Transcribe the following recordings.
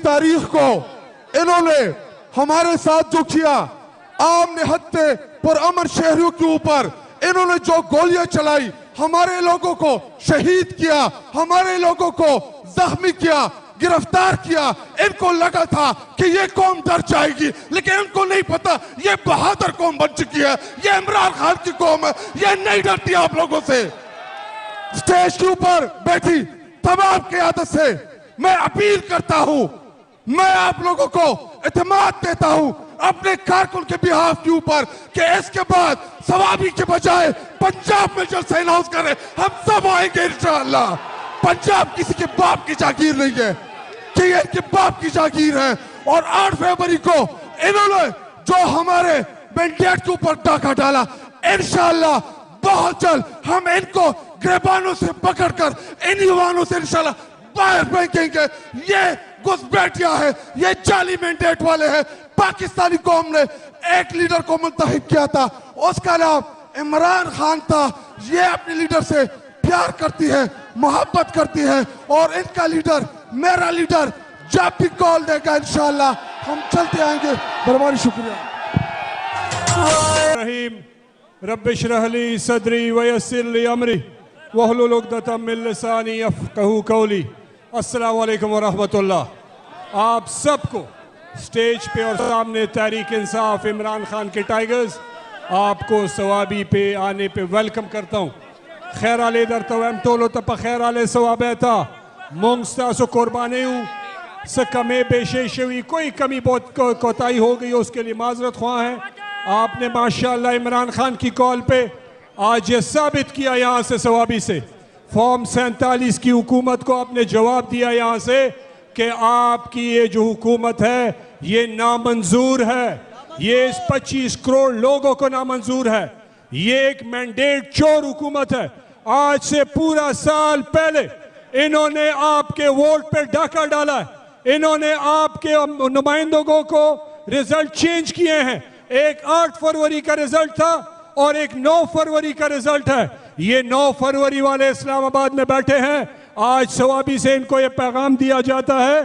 तारीख को इन्होंने हमारे साथ जो किया, आम निहत्ते पुरअमन शहरियों के ऊपर इन्होंने जो गोलियां चलाई, हमारे लोगों को शहीद किया, हमारे लोगों को जख्मी किया, गिरफ्तार किया। इनको लगा था कि ये कौम डर जाएगी, लेकिन इनको नहीं पता ये बहादुर कौम बन चुकी है। ये इमरान खान की कौम है, ये नहीं डरती आप लोगों से। स्टेज के ऊपर बैठी तमाम क़यादत से मैं अपील करता हूं, मैं आप लोगों को इत्मीनान देता हूं अपने कारकुन के बिहाफ के ऊपर कि इसके बाद सवाबी के बजाय पंजाब में जलसा अनाउंस करें। हम सब आएंगे इंशाअल्लाह। पंजाब किसी के बाप की जागीर नहीं है, कि ये इनके बाप की जागीर है। और 8 फरवरी को इन्होंने जो हमारे मैंडेट के ऊपर डाका डाला, इंशाअल्लाह बहुत जल्द हम इनको गिरबानों से पकड़कर इन युवाओं से इंशाअल्लाह बाहर फेंकेंगे। ये घुसपैठिया है, ये जाली मैंडेट वाले हैं। पाकिस्तानी कौम ने एक लीडर को मुंतखब किया था, उसका नाम इमरान खान था। ये अपने लीडर से प्यार करती है, मोहब्बत करती है, और इनका लीडर मेरा लीडर जब भी कॉल देगा इंशाअल्लाह हम चलते आएंगे। बरमानी शुक्रिया। रहीम रब्बिश्रह ली सदरी वयस्सिर ली अमरी वहलुल उक़दतम मिन लिसानी यफ़क़हू क़ौली। अस्सलामु अलैकुम व रहमतुल्लाह। आप सबको स्टेज पे और सामने तहरीक इंसाफ इमरान खान के टाइगर्स, आपको सवाबी पे आने पे वेलकम करता हूँ। खैर आले दर तवम टोलो तप खैर आले सवाबेता मोंगस्ता सो कुर्बानी हूँ सकमे बेशेशवी कोई कमी बहुत कोताही हो गई, उसके लिए माजरत ख्वाह है। आपने माशाअल्लाह इमरान खान की कॉल पे आज ये साबित किया यहाँ से सवाबी से, फॉर्म 47 की हुकूमत को आपने जवाब दिया यहाँ से कि आपकी ये जो हुकूमत है ये नामंजूर है, ये इस 25 करोड़ लोगों को नामंजूर है। ये एक मैंडेट चोर हुकूमत है। आज से पूरा साल पहले इन्होंने आपके वोट पे डाका डाला है, इन्होंने आपके नुमाइंदों को रिजल्ट चेंज किए हैं। एक 8 फरवरी का रिजल्ट था और एक 9 फरवरी का रिजल्ट है। ये 9 फरवरी वाले इस्लामाबाद में बैठे हैं। आज सवाबी से इनको ये पैगाम दिया जाता है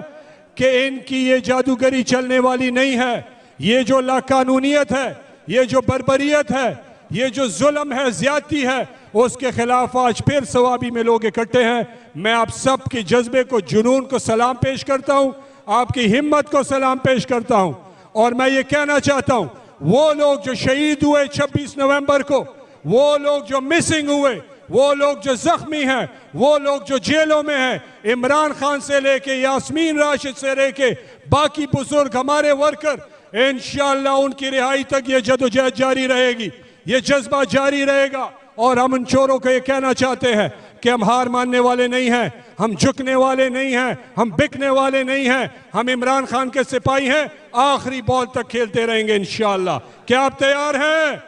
कि इनकी ये जादूगरी चलने वाली नहीं है। ये जो लाकानूनियत है, ये जो बर्बरियत है, ये जो जुल्म है, ज्यादती है, उसके खिलाफ आज फिर सवाबी में लोग इकट्ठे हैं। मैं आप सब के जज्बे को, जुनून को सलाम पेश करता हूँ, आपकी हिम्मत को सलाम पेश करता हूँ। और मैं ये कहना चाहता हूँ, वो लोग जो शहीद हुए 26 नवंबर को, वो लोग जो मिसिंग हुए, वो लोग जो जख्मी हैं, वो लोग जो जेलों में हैं, इमरान खान से लेके यास्मीन राशिद से लेके बाकी बुजुर्ग हमारे वर्कर, इंशाअल्लाह उनकी रिहाई तक ये जदोजहद जारी रहेगी, ये जज्बा जारी रहेगा। और हम उन चोरों को ये कहना चाहते हैं कि हम हार मानने वाले नहीं हैं, हम झुकने वाले नहीं हैं, हम बिकने वाले नहीं हैं। हम इमरान खान के सिपाही हैं, आखिरी बॉल तक खेलते रहेंगे इंशाअल्लाह। क्या आप तैयार हैं?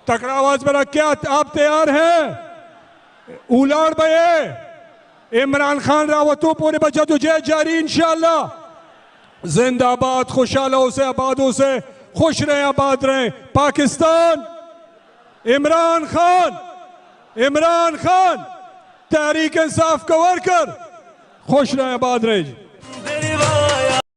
तकड़ा आवाज बना, क्या आप तैयार हैं? उलाड़ बये इमरान खान रावतों पूरे बचा तुझे जारी इंशाअल्लाह। जिंदाबाद, खुशहालों से आबादों से खुश रहें, आबाद रहें पाकिस्तान। इमरान खान, इमरान खान, तहरीक इंसाफ का वर्कर, खुश रहें, आबाद रहें।